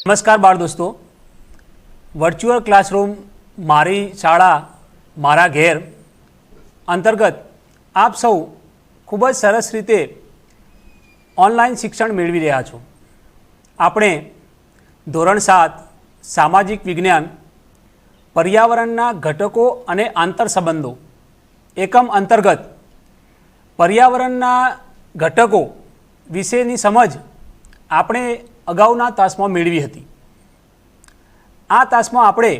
નમસ્કાર બાળ દોસ્તો, વર્ચ્યુઅલ ક્લાસરૂમ મારી શાળા મારા ઘેર અંતર્ગત આપ સૌ ખૂબ જ સરસ રીતે ઓનલાઈન શિક્ષણ મેળવી રહ્યા છો. આપણે ધોરણ 7 સામાજિક વિજ્ઞાન પર્યાવરણના ઘટકો અને આંતર સંબંધો એકમ અંતર્ગત પર્યાવરણના ઘટકો વિશેની સમજ આપણે અગાઉના તાસમાં મેળવી હતી. આ તાસમાં આપણે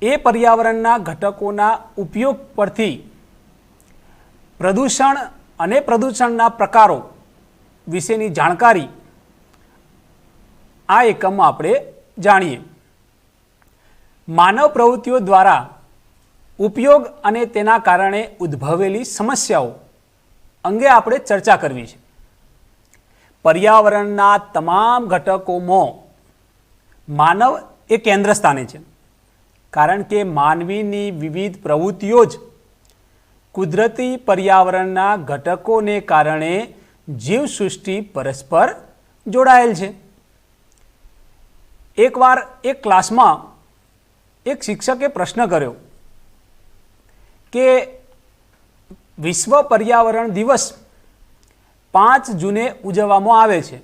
એ પર્યાવરણના ઘટકોના ઉપયોગ પરથી પ્રદૂષણ અને પ્રદૂષણના પ્રકારો વિશેની જાણકારી આ એકમમાં આપણે જાણીએ. માનવ પ્રવૃત્તિઓ દ્વારા ઉપયોગ અને તેના કારણે ઉદ્ભવેલી સમસ્યાઓ અંગે આપણે ચર્ચા કરવી છે. પર્યાવરણના તમામ ઘટકોમાં માનવ એ કેન્દ્ર સ્થાને છે, કારણ કે માનવીની વિવિધ પ્રવૃત્તિઓ જ કુદરતી પર્યાવરણના ઘટકોને કારણે જીવસૃષ્ટિ પરસ્પર જોડાયેલ છે. એકવાર એક ક્લાસમાં એક શિક્ષકે પ્રશ્ન કર્યો કે વિશ્વ પર્યાવરણ દિવસ 5 જૂને ઉજવવામાં આવે છે.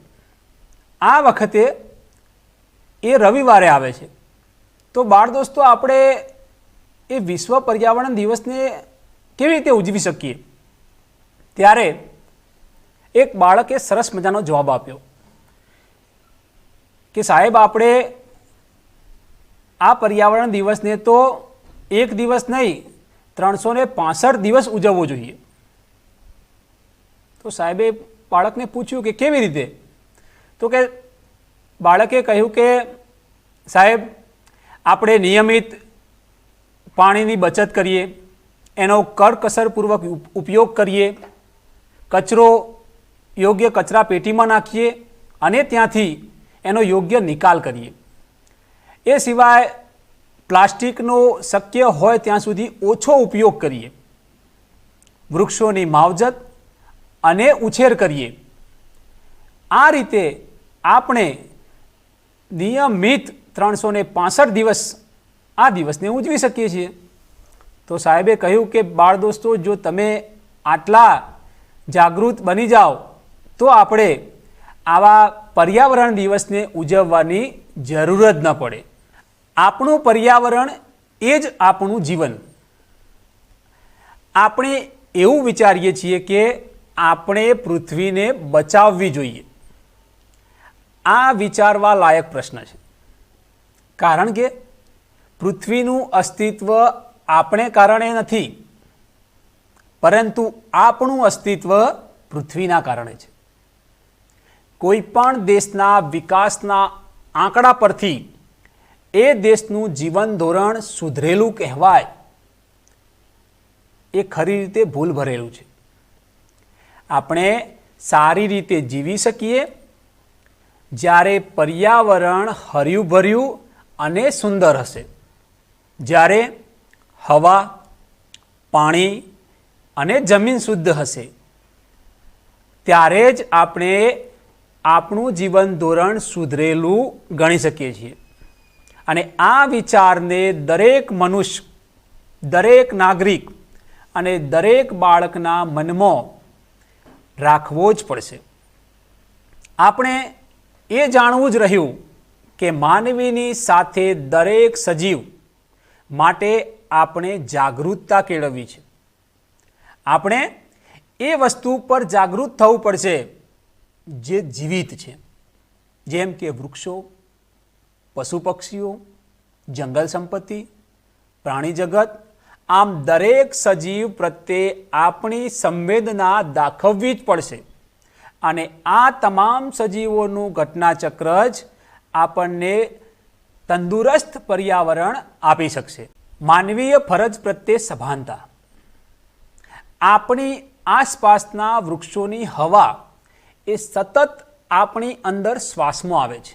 આ વખતે એ રવિવારે આવે છે, તો બાળ દોસ્તો આપણે એ વિશ્વ પર્યાવરણ દિવસને કેવી રીતે ઉજવી શકીએ? ત્યારે એક બાળકે સરસ મજાનો જવાબ આપ્યો કે સાહેબ, આપણે આ પર્યાવરણ દિવસને તો એક દિવસ નહીં 365 દિવસ ઉજવવો જોઈએ. તો સાહેબે બાળકને પૂછ્યું કે કેવી રીતે? તો કે બાળકે કહ્યું કે સાહેબ, આપણે નિયમિત પાણીની બચત કરીએ, એનો કરકસરપૂર્વક ઉપયોગ કરીએ, કચરો યોગ્ય કચરા પેટીમાં નાખીએ અને ત્યાંથી એનો યોગ્ય નિકાલ કરીએ. એ સિવાય પ્લાસ્ટિકનો શક્ય હોય ત્યાં સુધી ઓછો ઉપયોગ કરીએ, વૃક્ષોની માવજત અને ઉછેર કરીએ. આ રીતે આપણે નિયમિત 365 દિવસ આ દિવસને ઉજવી શકીએ છીએ. તો સાહેબે કહ્યું કે બાળ દોસ્તો, જો તમે આટલા જાગૃત બની જાઓ તો આપણે આવા પર્યાવરણ દિવસને ઉજવવાની જરૂર જ ન પડે. આપણું પર્યાવરણ એ જ આપણું જીવન. આપણે એવું વિચારીએ છીએ કે આપણે પૃથ્વીને બચાવવી જોઈએ. આ વિચારવા લાયક પ્રશ્ન છે, કારણ કે પૃથ્વીનું અસ્તિત્વ આપણે કારણે નથી, પરંતુ આપણું અસ્તિત્વ પૃથ્વીના કારણે છે. કોઈ પણ દેશના વિકાસના આંકડા પરથી એ દેશનું જીવન ધોરણ સુધરેલું કહેવાય એ ખરી રીતે ભૂલ ભરેલું છે. આપણે સારી રીતે જીવી શકીએ જ્યારે પર્યાવરણ હર્યું ભર્યું અને સુંદર હશે, જ્યારે હવા, પાણી અને જમીન શુદ્ધ હશે, ત્યારે જ આપણે આપણું જીવન ધોરણ સુધરેલું ગણી શકીએ છીએ. અને આ વિચારને દરેક મનુષ્ય, દરેક નાગરિક અને દરેક બાળકના મનમાં રાખવો જ પડશે. આપણે એ જાણવું જ રહ્યું કે માનવીની સાથે દરેક સજીવ માટે આપણે જાગૃતતા કેળવવી છે. આપણે એ વસ્તુ પર જાગૃત થવું પડશે જે જીવિત છે, જેમ કે વૃક્ષો, પશુ પક્ષીઓ, જંગલ સંપત્તિ, પ્રાણી જગત. આમ દરેક સજીવ પ્રત્યે આપણી સંવેદના દાખવવી જ પડશે. અને આ તમામ સજીવોનું ઘટનાચક્ર જ આપણને તંદુરસ્ત પર્યાવરણ આપી શકશે. માનવીય ફરજ પ્રત્યે સભાનતા. આપણી આસપાસના વૃક્ષોની હવા એ સતત આપણી અંદર શ્વાસમાં આવે છે,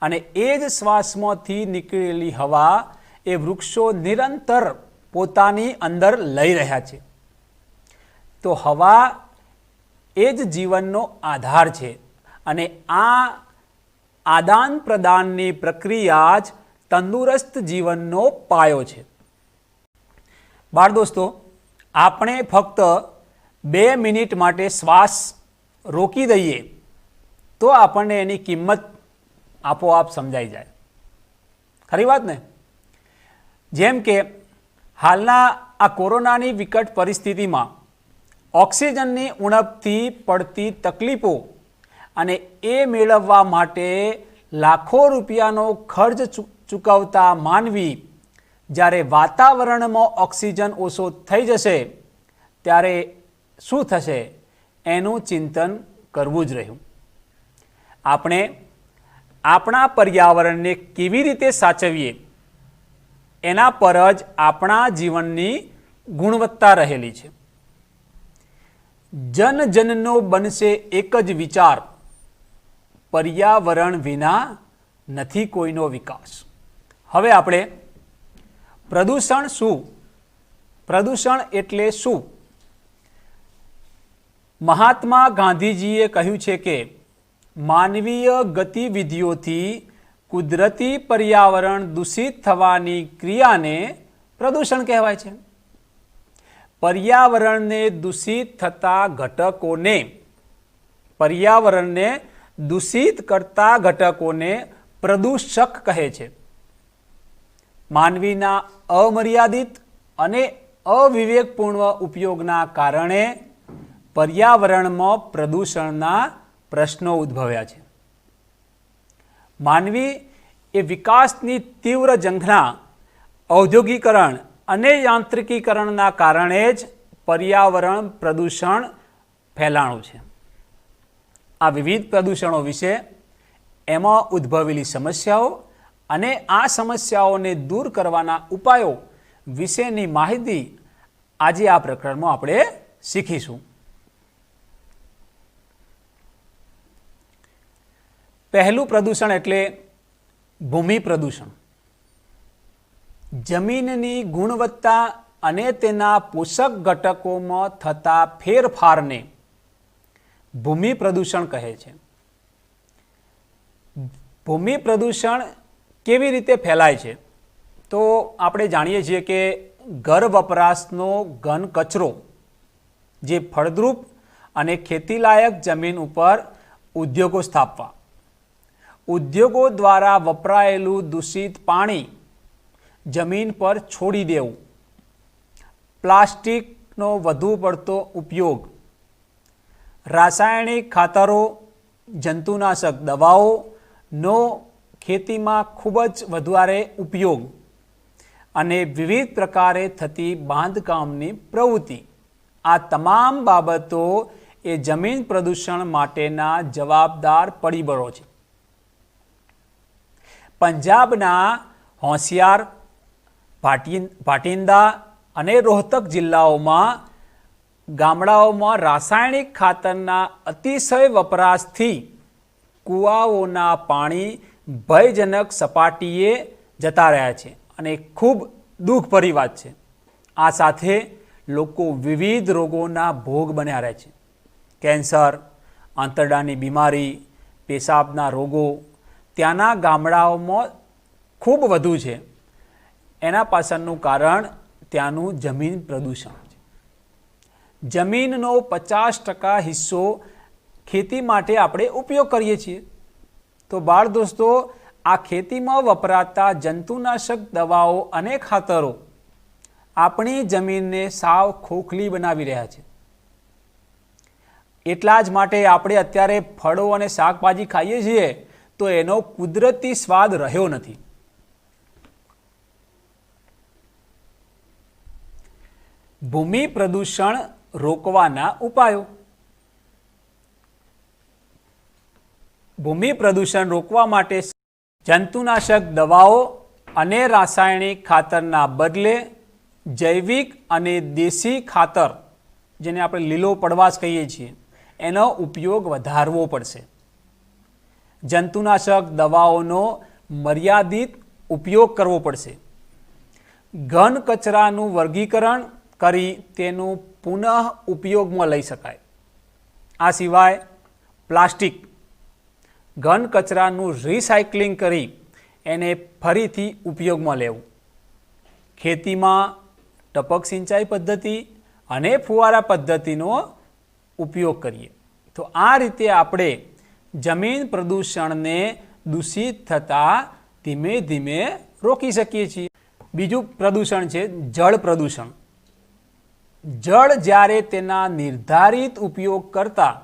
અને એ જ શ્વાસમાંથી નીકળેલી હવા એ વૃક્ષો નિરંતર પોતાની અંદર લઈ રહ્યા છે. તો હવા એ જ જીવનનો આધાર છે, અને આ આદાન પ્રદાનની પ્રક્રિયા જ તંદુરસ્ત જીવનનો પાયો છે. બાળ દોસ્તો, આપણે ફક્ત 2 મિનિટ માટે શ્વાસ રોકી દઈએ તો આપણને એની કિંમત આપોઆપ સમજાઈ જાય. ખરી વાત ને? જેમ કે હાલના આ કોરોનાની વિકટ પરિસ્થિતિમાં ઓક્સિજનની ઉણપથી પડતી તકલીફો અને એ મેળવવા માટે લાખો રૂપિયાનો ખર્ચ ચૂકવતા માનવી જ્યારે વાતાવરણમાં ઓક્સિજન ઓછો થઈ જશે ત્યારે શું થશે એનું ચિંતન કરવું જ રહ્યું. આપણે આપણા પર્યાવરણને કેવી રીતે સાચવીએ એના પર જ આપણા જીવનની ગુણવત્તા રહેલી છે. જન જનનો બનશે એક જ વિચાર, પર્યાવરણ વિના નથી કોઈનો વિકાસ. હવે આપણે પ્રદૂષણ શું, પ્રદૂષણ એટલે શું? મહાત્મા ગાંધીજીએ કહ્યું છે કે માનવીય ગતિવિધિઓથી કુદરતી પર્યાવરણ દૂષિત થવાની ક્રિયાને પ્રદૂષણ કહેવાય છે. પર્યાવરણને દૂષિત થતા ઘટકોને, પર્યાવરણને દૂષિત કરતા ઘટકોને પ્રદૂષક કહે છે. માનવીના અમર્યાદિત અને અવિવેકપૂર્ણ ઉપયોગના કારણે પર્યાવરણમાં પ્રદૂષણના પ્રશ્નો ઉદ્ભવ્યા છે. માનવી એ વિકાસની તીવ્ર ઝંખના, ઔદ્યોગિકરણ અને યાંત્રિકીકરણના કારણે જ પર્યાવરણ પ્રદૂષણ ફેલાણું છે. આ વિવિધ પ્રદૂષણો વિશે, એમાં ઉદ્ભવેલી સમસ્યાઓ અને આ સમસ્યાઓને દૂર કરવાના ઉપાયો વિશેની માહિતી આજે આ પ્રકરણમાં આપણે શીખીશું. પહેલું પ્રદૂષણ એટલે ભૂમિ પ્રદૂષણ. જમીનની ગુણવત્તા અને તેના પોષક ઘટકોમાં થતા ફેરફારને ભૂમિ પ્રદૂષણ કહે છે. ભૂમિ પ્રદૂષણ કેવી રીતે ફેલાય છે? તો આપણે જાણીએ છીએ કે ઘર વપરાશનો ઘન કચરો જે ફળદ્રુપ અને ખેતીલાયક જમીન ઉપર ઉદ્યોગો સ્થાપવા, ઉદ્યોગો દ્વારા વપરાયેલું દૂષિત પાણી જમીન પર છોડી દેવું, પ્લાસ્ટિકનો વધુ પડતો ઉપયોગ, રાસાયણિક ખાતરો, જંતુનાશક દવાઓનો ખેતીમાં ખૂબ જ વધારે ઉપયોગ અને વિવિધ પ્રકારે થતી બાંધકામની પ્રવૃત્તિ, આ તમામ બાબતો એ જમીન પ્રદૂષણ માટેના જવાબદાર પરિબળો છે. પંજાબના હોશિયાર, ભાટિંદા અને રોહતક જિલ્લાઓમાં ગામડાઓમાં રાસાયણિક ખાતરના અતિશય વપરાશથી કૂવાઓના પાણી ભયજનક સપાટીએ જતા રહ્યા છે અને ખૂબ દુઃખભરી વાત છે. આ સાથે લોકો વિવિધ રોગોના ભોગ બન્યા રહે છે. કેન્સર, આંતરડાની બીમારી, પેશાબના રોગો ત્યાંના ગામડાઓમાં ખૂબ વધુ છે. એના પાછળનું કારણ ત્યાંનું જમીન પ્રદૂષણ છે. જમીનનો 50% હિસ્સો ખેતી માટે આપણે ઉપયોગ કરીએ છીએ. તો બાળ દોસ્તો, આ ખેતીમાં વપરાતા જંતુનાશક દવાઓ અને ખાતરો આપણી જમીનને સાવ ખોખલી બનાવી રહ્યા છે. એટલા જ માટે આપણે અત્યારે ફળો અને શાકભાજી ખાઈએ છીએ તો એનો કુદરતી સ્વાદ રહ્યો નથી. ભૂમિ પ્રદૂષણ રોકવાના ઉપાયો. ભૂમિ પ્રદૂષણ રોકવા માટે જંતુનાશક દવાઓ અને રાસાયણિક ખાતરના બદલે જૈવિક અને દેશી ખાતર, જેને આપણે લીલો પડવાશ કહીએ છીએ, એનો ઉપયોગ વધારવો પડશે. જંતુનાશક દવાઓનો મર્યાદિત ઉપયોગ કરવો પડશે. ઘન કચરાનું વર્ગીકરણ કરી તેનું પુનઃ ઉપયોગમાં લઈ શકાય. આ સિવાય પ્લાસ્ટિક, ઘન કચરાનું રિસાયકલિંગ કરી એને ફરીથી ઉપયોગમાં લેવું. ખેતીમાં ટપક સિંચાઈ પદ્ધતિ અને ફુવારા પદ્ધતિનો ઉપયોગ કરીએ તો આ રીતે આપણે જમીન પ્રદૂષણને દૂષિત થતાં ધીમે ધીમે રોકી શકીએ છીએ. બીજું પ્રદૂષણ છે જળ પ્રદૂષણ. જળ જ્યારે તેના નિર્ધારિત ઉપયોગ કરતા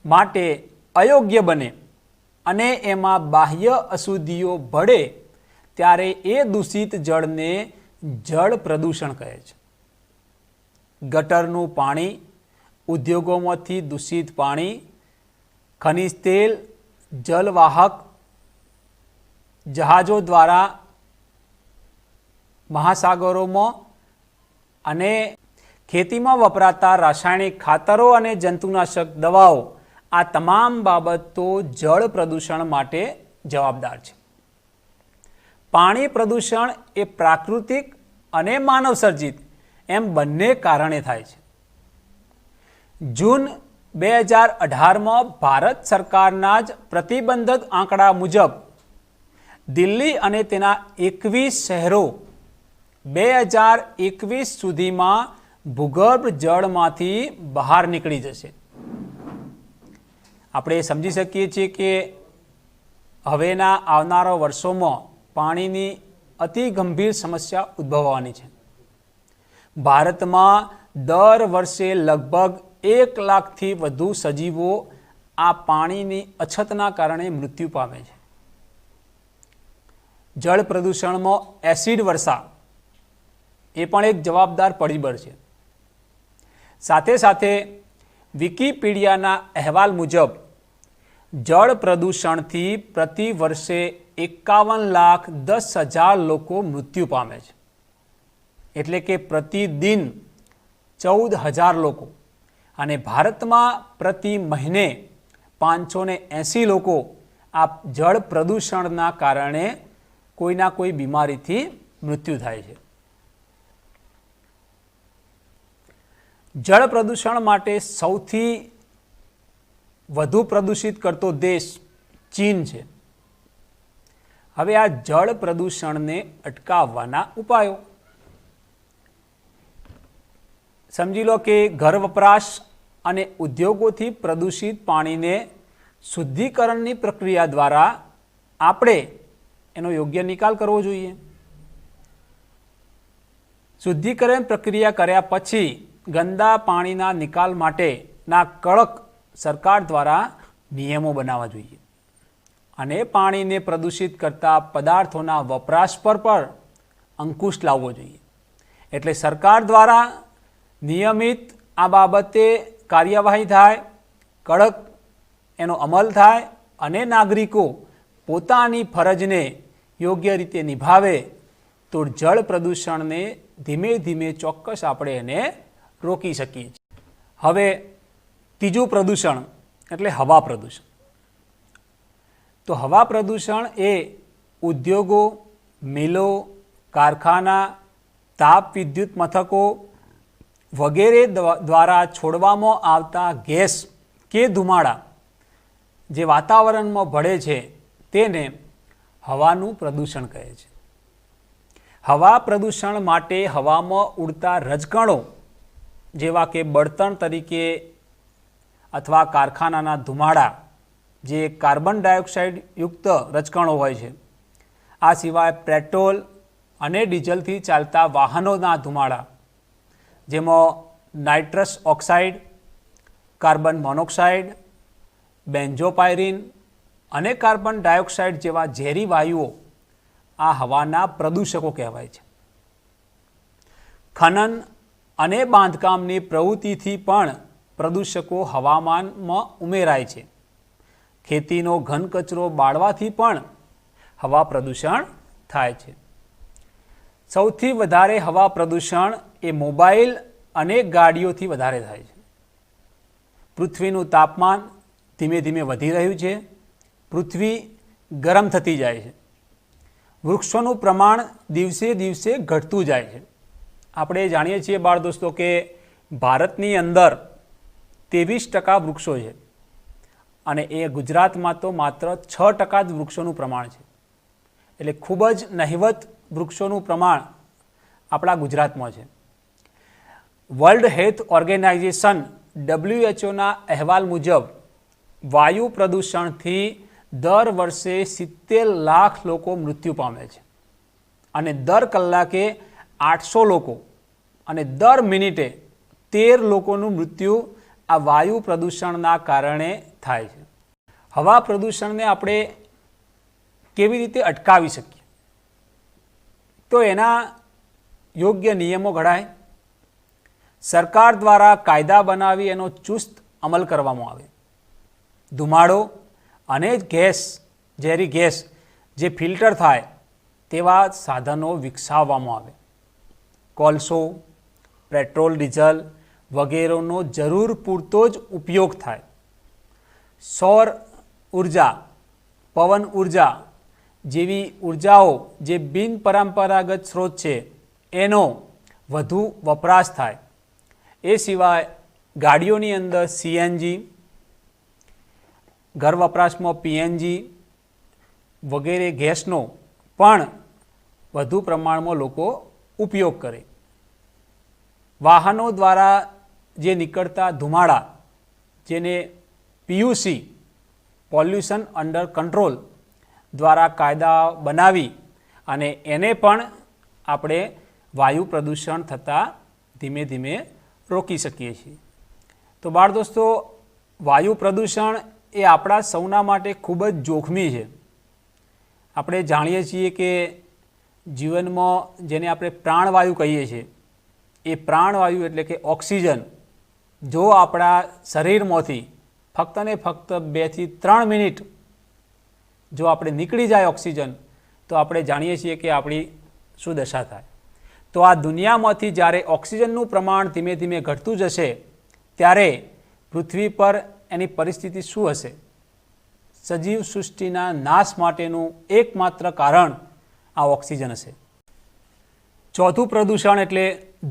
માટે અયોગ્ય બને અને એમાં બાહ્ય અશુદ્ધિઓ ભળે ત્યારે એ દૂષિત જળને જળ પ્રદૂષણ કહે છે. ગટરનું પાણી, ઉદ્યોગોમાંથી દૂષિત પાણી, ખનિજ તેલ, જલવાહક જહાજો દ્વારા મહાસાગરોમાં અને ખેતીમાં વપરાતા રાસાયણિક ખાતરો અને જંતુનાશક દવાઓ, આ તમામ બાબતો જળ પ્રદૂષણ માટે જવાબદાર છે. પાણી પ્રદૂષણ એ પ્રાકૃતિક અને માનવસર્જિત એમ બંને કારણે થાય છે. જૂન 2018માં ભારત સરકારના જ પ્રતિબંધિત આંકડા મુજબ દિલ્હી અને તેના 21 શહેરો 2021 સુધીમાં ભૂગર્ભ જળમાંથી બહાર નીકળી જશે. આપણે સમજી શકીએ છીએ કે હવેના આવનારા વર્ષોમાં પાણીની અતિ ગંભીર સમસ્યા ઉદ્ભવવાની છે. ભારતમાં દર વર્ષે લગભગ 1 લાખથી વધુ સજીવો આ પાણીની અછતના કારણે મૃત્યુ પામે છે. જળ પ્રદૂષણમાં એસિડ વર્ષા એ પણ એક જવાબદાર પરિબળ છે. સાથે સાથે વિકિપીડિયાના અહેવાલ મુજબ જળ પ્રદૂષણથી પ્રતિ વર્ષે 51,10,000 લોકો મૃત્યુ પામે છે. એટલે કે પ્રતિદિન 14,000 લોકો, અને ભારતમાં પ્રતિ મહિને 580 લોકો આ જળ પ્રદૂષણના કારણે કોઈના કોઈ બીમારીથી મૃત્યુ થાય છે. જળ પ્રદૂષણ માટે સૌથી વધુ પ્રદૂષિત કરતો દેશ ચીન છે. હવે આ જળ પ્રદૂષણને અટકાવવાના ઉપાયો સમજી લો કે ઘર વપરાશ અને ઉદ્યોગોથી પ્રદૂષિત પાણીને શુદ્ધિકરણની પ્રક્રિયા દ્વારા આપણે એનો યોગ્ય નિકાલ કરવો જોઈએ. શુદ્ધિકરણ પ્રક્રિયા કર્યા પછી ગંદા પાણીના નિકાલ માટેના કડક સરકાર દ્વારા નિયમો બનાવવા જોઈએ અને પાણીને પ્રદૂષિત કરતા પદાર્થોના વપરાશ પર પણ અંકુશ લાવવો જોઈએ. એટલે સરકાર દ્વારા નિયમિત આ બાબતે કાર્યવાહી થાય, કડક એનો અમલ થાય અને નાગરિકો પોતાની ફરજને યોગ્ય રીતે નિભાવે તો જળ પ્રદૂષણને ધીમે ધીમે ચોક્કસ આપણે એને રોકી શકીએ છીએ. હવે ત્રીજું પ્રદૂષણ એટલે હવા પ્રદૂષણ. તો હવા પ્રદૂષણ એ ઉદ્યોગો, મિલો, કારખાના, તાપ વિદ્યુત મથકો વગેરે દ્વારા છોડવામાં આવતા ગેસ કે ધુમાડા જે વાતાવરણમાં ભળે છે તેને હવાનું પ્રદૂષણ કહે છે. હવા પ્રદૂષણ માટે હવામાં ઉડતા રજકણો જેવા કે બળતણ તરીકે અથવા કારખાનાના ધુમાડા જે કાર્બન ડાયોક્સાઇડ યુક્ત રજકણો હોય છે, આ સિવાય પેટ્રોલ અને ડીઝલથી ચાલતા વાહનોના ધુમાડા જેમાં નાઇટ્રસ ઓક્સાઇડ, કાર્બન મોનોક્સાઇડ, બેન્ઝોપાયરીન અને કાર્બન ડાયોક્સાઇડ જેવા ઝેરી વાયુઓ આ હવાના પ્રદૂષકો કહેવાય છે. ખનન અને બાંધકામની પ્રવૃત્તિથી પણ પ્રદૂષકો હવામાનમાં ઉમેરાય છે. ખેતીનો ઘન કચરો બાળવાથી પણ હવા પ્રદૂષણ થાય છે. સૌથી વધારે હવા પ્રદૂષણ એ મોબાઈલ અને ગાડીઓથી વધારે થાય છે. પૃથ્વીનું તાપમાન ધીમે ધીમે વધી રહ્યું છે. પૃથ્વી ગરમ થતી જાય છે. વૃક્ષોનું પ્રમાણ દિવસે દિવસે ઘટતું જાય છે. આપણે જાણીએ છીએ બાળ દોસ્તો કે ભારતની અંદર 23% વૃક્ષો છે અને એ ગુજરાતમાં તો માત્ર 6% જ વૃક્ષોનું પ્રમાણ છે. એટલે ખૂબ જ નહિવત વૃક્ષોનું પ્રમાણ આપણા ગુજરાતમાં છે. વર્લ્ડ હેલ્થ ઓર્ગેનાઇઝેશન WHOના અહેવાલ મુજબ વાયુ પ્રદૂષણથી દર વર્ષે 70 લાખ લોકો મૃત્યુ પામે છે અને દર કલાકે 800 લોકો અને દર મિનિટે 13 લોકોનું મૃત્યુ આ વાયુ પ્રદૂષણના કારણે થાય છે. હવા પ્રદૂષણને આપણે કેવી રીતે અટકાવી શકીએ? તો એના યોગ્ય નિયમો ઘડાય, સરકાર દ્વારા કાયદા બનાવી એનો ચુસ્ત અમલ કરવામાં આવે, ધુમાડો અને ગેસ, ઝેરી ગેસ જે ફિલ્ટર થાય તેવા સાધનો વિકસાવવામાં આવે, કોલસો, પેટ્રોલ, ડીઝલ વગેરેનો જરૂર પૂરતો જ ઉપયોગ થાય, સૌર ઉર્જા, પવન ઉર્જા જેવી ઉર્જાઓ જે બિનપરંપરાગત સ્ત્રોત છે એનો વધુ વપરાશ થાય. એ સિવાય ગાડીઓની અંદર CNG, ઘર વપરાશમાં PNG વગેરે ગેસનો પણ વધુ પ્રમાણમાં લોકો ઉપયોગ કરે. વાહનો દ્વારા જે નીકળતા ધુમાડા જેને PUC પોલ્યુશન અંડર કંટ્રોલ દ્વારા કાયદા બનાવી અને એને પણ આપણે વાયુ પ્રદૂષણ થતાં ધીમે ધીમે રોકી શકીએ છીએ. તો બાળ દોસ્તો, વાયુ પ્રદૂષણ એ આપણા સૌના માટે ખૂબ જ જોખમી છે. આપણે જાણીએ છીએ કે જીવનમાં જેને આપણે પ્રાણવાયુ કહીએ છીએ, એ પ્રાણવાયુ એટલે કે ઓક્સિજન જો આપણા શરીરમાંથી ફક્ત ને ફક્ત 2 થી 3 મિનિટ જો આપણે નીકળી જાય ઓક્સિજન, તો આપણે જાણીએ છીએ કે આપણી શું દશા થાય. તો આ દુનિયામાંથી જ્યારે ઓક્સિજનનું પ્રમાણ ધીમે ધીમે ઘટતું જશે ત્યારે પૃથ્વી પર એની પરિસ્થિતિ શું હશે? સજીવ સૃષ્ટિના નાશ માટેનું એકમાત્ર કારણ આ ઓક્સિજન હશે. ચોથું પ્રદૂષણ એટલે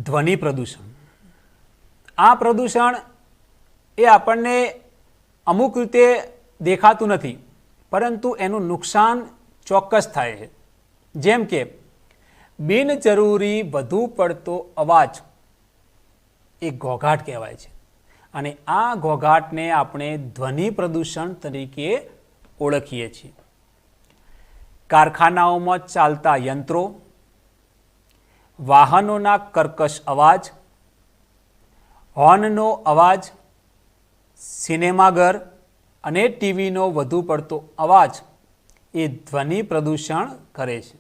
ધ્વનિ પ્રદૂષણ. આ પ્રદૂષણ એ આપણને અમુક રીતે દેખાતું નથી, પરંતુ એનું નુકસાન ચોક્કસ થાય છે. જેમ કે બિનજરૂરી વધુ પડતો અવાજ એ ઘોંઘાટ કહેવાય છે અને આ ઘોંઘાટને આપણે ધ્વનિ પ્રદૂષણ તરીકે ઓળખીએ છીએ. કારખાનાઓમાં ચાલતા યંત્રો, વાહનોના કર્કશ અવાજ, હોર્નનો અવાજ, સિનેમાઘર અને ટીવીનો વધુ પડતો અવાજ એ ધ્વનિ પ્રદૂષણ કરે છે.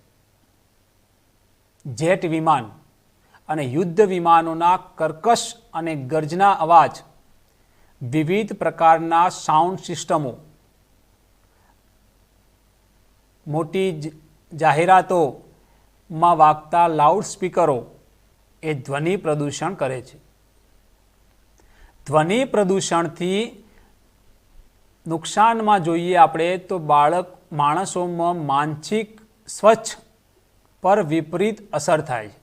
જેટ વિમાન અને યુદ્ધ વિમાનોના કર્કશ અને ગર્જના અવાજ, વિવિધ પ્રકારના સાઉન્ડ સિસ્ટમો, મોટી જાહેરાતોમાં વાગતા લાઉડ સ્પીકરો એ ધ્વનિ પ્રદૂષણ કરે છે. ધ્વનિ પ્રદૂષણથી નુકસાનમાં જોઈએ આપણે તો માણસોમાં માનસિક સ્વચ્છ પર વિપરીત અસર થાય છે.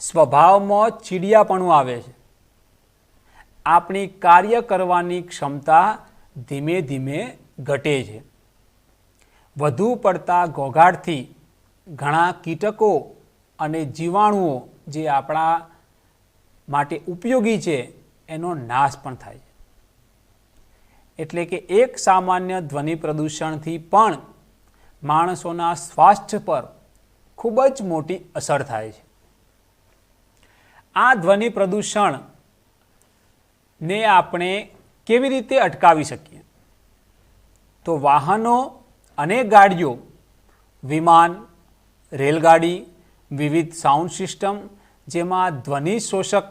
સ્વભાવમાં ચીડિયાપણું આવે છે. આપણી કાર્ય કરવાની ક્ષમતા ધીમે ધીમે ઘટે છે. વધુ પડતા ઘોંઘાટથી ઘણા કીટકો અને જીવાણુઓ જે આપણા માટે ઉપયોગી છે એનો નાશ પણ થાય છે. એટલે કે એક સામાન્ય ધ્વનિ પ્રદૂષણથી પણ માણસોના સ્વાસ્થ્ય પર ખૂબ જ મોટી અસર થાય છે. આ ધ્વનિ પ્રદૂષણને આપણે કેવી રીતે અટકાવી શકીએ? તો વાહનો અને ગાડીઓ, વિમાન, રેલગાડી, વિવિધ સાઉન્ડ સિસ્ટમ જેમાં ધ્વનિ શોષક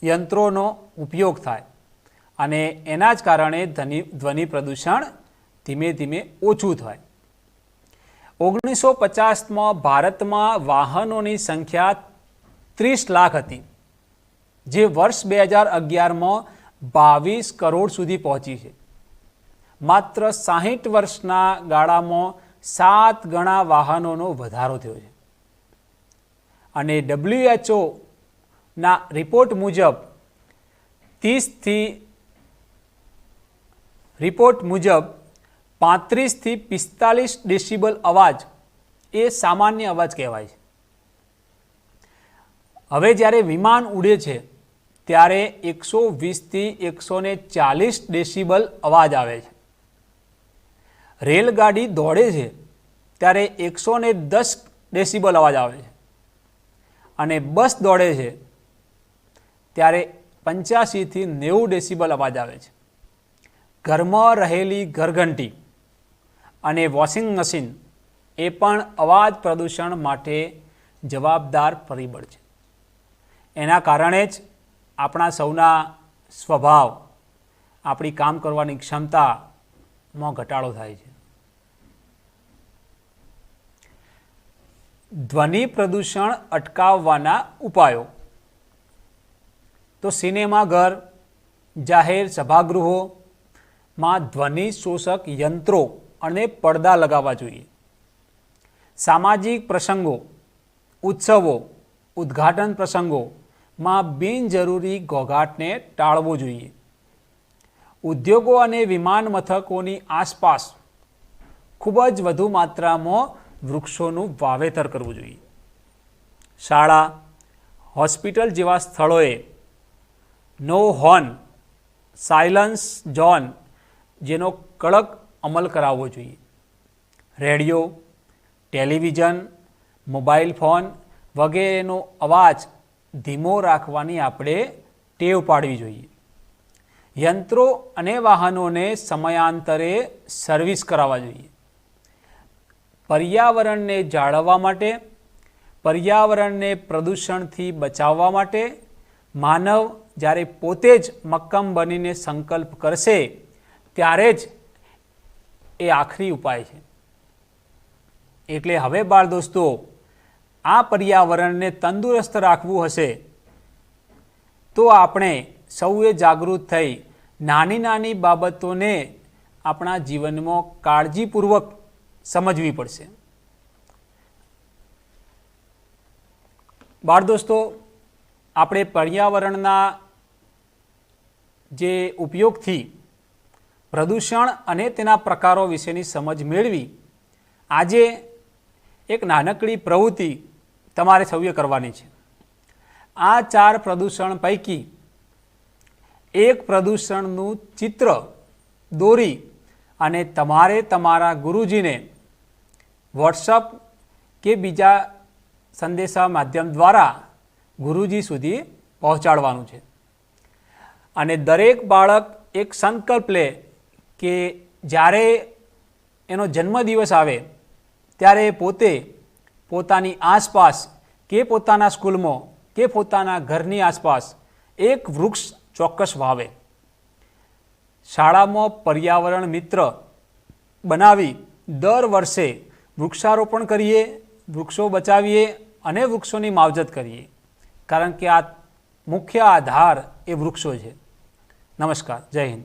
યંત્રોનો ઉપયોગ થાય અને એના જ કારણે ધ્વનિ પ્રદૂષણ ધીમે ધીમે ઓછું થાય. 1950માં ભારતમાં વાહનોની સંખ્યા 30 લાખ હતી, જે વર્ષ 2011માં 22 કરોડ સુધી પહોંચી છે. માત્ર 60 વર્ષના ગાળામાં 7 ગણા વાહનોનો વધારો થયો છે. અને WHOના રિપોર્ટ મુજબ 30 થી રિપોર્ટ મુજબ 35 થી 45 ડેસિબલ અવાજ એ સામાન્ય અવાજ કહેવાય છે. હવે જ્યારે વિમાન ઉડે છે ત્યારે 120 થી 140 ડેસિબલ અવાજ આવે છે. રેલગાડી દોડે છે ત્યારે 110 ડેસિબલ અવાજ આવે છે અને બસ દોડે છે ત્યારે 85 થી 90 ડેસિબલ અવાજ આવે છે. ઘરમાં રહેલી ઘરઘંટી અને વોશિંગ મશીન એ પણ અવાજ પ્રદૂષણ માટે જવાબદાર પરિબળ છે. એના કારણે જ આપણા સૌના સ્વભાવ, આપણી કામ કરવાની ક્ષમતામાં ઘટાડો થાય છે. ધ્વનિ પ્રદૂષણ અટકાવવાના ઉપાયો તો સિનેમાઘર, જાહેર સભાગૃહોમાં ધ્વનિ શોષક યંત્રો અને પડદા લગાવવા જોઈએ. સામાજિક પ્રસંગો, ઉત્સવો, ઉદ્ઘાટન પ્રસંગોમાં બિનજરૂરી ઘોંઘાટને ટાળવો જોઈએ. ઉદ્યોગો અને વિમાન મથકોની આસપાસ ખૂબ જ વધુ માત્રામાં વૃક્ષોનું વાવેતર કરવું જોઈએ. શાળા, હોસ્પિટલ જેવા સ્થળોએ નો હોર્ન, સાયલન્સ ઝોન જેનો કડક અમલ કરાવવો જોઈએ. રેડિયો, ટેલિવિઝન, મોબાઈલ ફોન વગેરેનો અવાજ ધીમો રાખવાની આપણે ટેવ પાડવી જોઈએ. યંત્રો અને વાહનોને સમયાંતરે સર્વિસ કરાવવા જોઈએ. પર્યાવરણને જાળવવા માટે, પર્યાવરણને પ્રદૂષણથી બચાવવા માટે માનવ જ્યારે પોતે જ મક્કમ બનીને સંકલ્પ કરશે ત્યારે જ એ આખરી ઉપાય છે. એટલે હવે બાળ દોસ્તો, આ પર્યાવરણને તંદુરસ્ત રાખવું હશે તો આપણે સૌએ જાગૃત થઈ નાની નાની બાબતોને આપણા જીવનમાં કાળજીપૂર્વક સમજવી પડશે. બાળ દોસ્તો, આપણે પર્યાવરણના જે ઉપયોગથી પ્રદૂષણ અને તેના પ્રકારો વિશેની સમજ મેળવી, આજે એક નાનકડી પ્રવૃત્તિ તમારે સૌએ કરવાની છે. આ 4 પ્રદૂષણ પૈકી એક પ્રદૂષણનું ચિત્ર દોરી અને તમારે તમારા ગુરુજીને વોટ્સઅપ કે બીજા સંદેશા માધ્યમ દ્વારા ગુરુજી સુધી પહોંચાડવાનું છે. અને દરેક બાળક એક સંકલ્પ લે કે જ્યારે એનો જન્મદિવસ આવે ત્યારે પોતે પોતાની આસપાસ કે પોતાના સ્કૂલમાં કે પોતાના ઘરની આસપાસ એક વૃક્ષ ચોક્કસ વાવે. શાળામાં પર્યાવરણ મિત્ર બનાવી દર વર્ષે વૃક્ષારોપણ કરીએ, વૃક્ષો બચાવીએ અને વૃક્ષોની માવજત કરીએ, કારણ કે આ મુખ્ય આધાર એ વૃક્ષો છે. નમસ્કાર, જય હિન્દ.